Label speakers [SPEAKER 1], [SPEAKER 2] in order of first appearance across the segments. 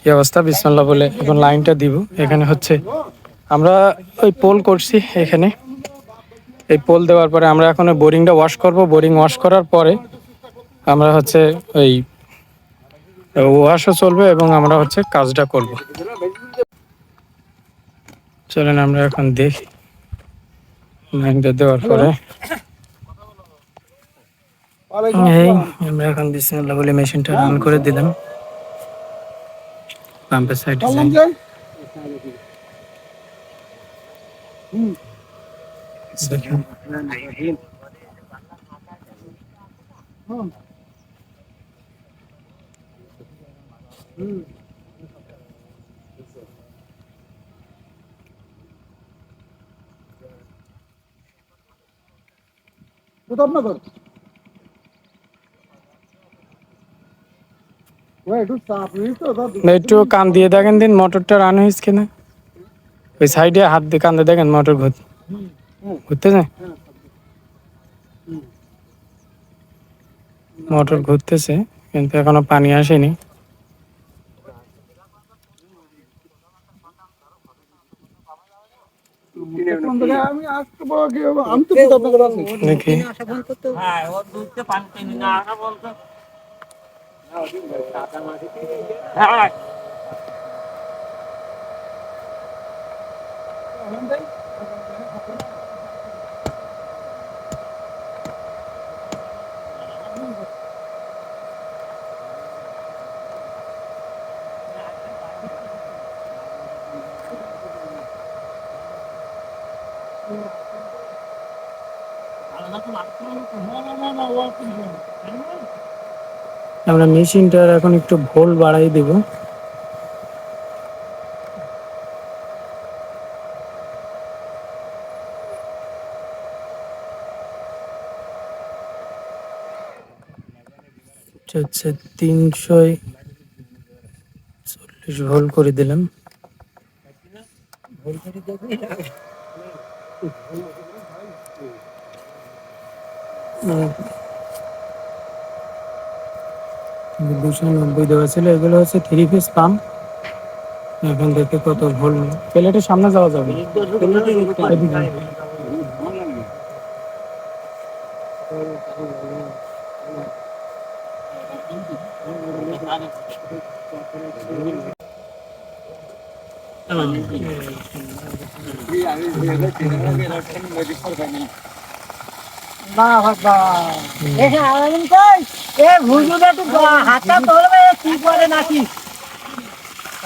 [SPEAKER 1] কি অবস্থা? বিসমিল্লাহ বলে এখন লাইনটা দিব। এখানে হচ্ছে আমরা ওই পোল করছি এখানে। এই পোল দেওয়ার পরে আমরা এখন বোরিংটা ওয়াশ করব। বোরিং ওয়াশ করার পরে আমরা হচ্ছে ওই ওয়াশও চলবে এবং আমরা হচ্ছে কাজটা করব। চলেন আমরা এখন দেখি লাইনটা দেওয়ার পরে। এই আমরা এখন বিসমিল্লাহ বলে মেশিনটা রান করে দিলাম। পাম্পের সাইডে যাই। দেখুন একটু কান দিয়ে দেখেন দিন মোটরটা রান হয়েছে কিনা। ওই সাইডে হাত দিয়ে কান দিয়ে দেখেন মোটর ঘুরতেছে। মোটর ঘুরতেছে কিন্তু এখনো পানি আসেনি। দেখি আমরা মেশিনটার এখন একটু ভোল বাড়াই দেব। হচ্ছে 340 ভোল্ট করে দিলাম। দুশো 90 দেওয়া ছিল। এগুলো হচ্ছে 3 পিস পাম্প। এখন দেখে কত ভোল্ট। প্লেটের সামনে যাওয়া যাবে।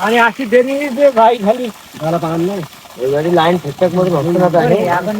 [SPEAKER 1] আমি আসি দেরি ভাই খালি ভালো পান না। এই লাইন ঠিকঠাক মতো নষ্ট না থাকে। এখন